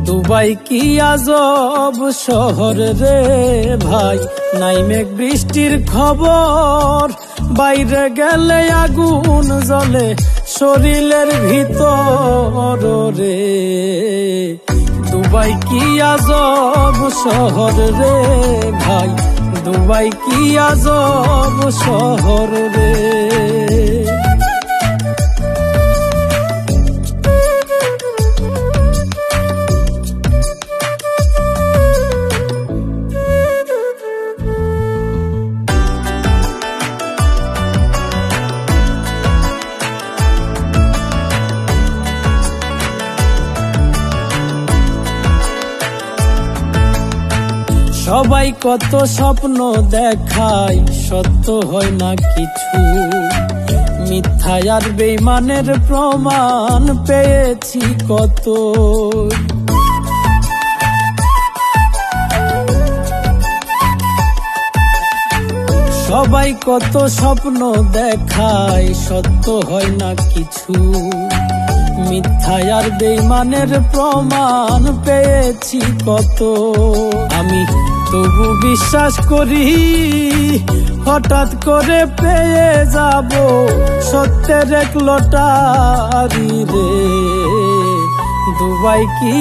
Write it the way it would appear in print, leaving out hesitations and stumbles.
Dubai কি আজব শহর রে ভাই, নাই মেঘ বৃষ্টির খবর, বাইরে গেলে আগুন জ্বলে শরীরের ভিতর রে। দুবাই কি আজব শহর রে ভাই, দুবাই কি আজব শহর রে। সবাই কত স্বপ্ন দেখায়, সত্য হয় না কিছু, মিথ্যা আর বেঈমানের প্রমাণ পেয়েছি কত। সবাই কত স্বপ্ন দেখায়, সত্য হয় না কিছু, মিথ্যা আর বেঈমানের প্রমাণ পেয়েছি কত। আমি তবু বিশ্বাস করি হঠাৎ করে পেয়ে যাব সত্যের এক লটারি রে। দুবাই কি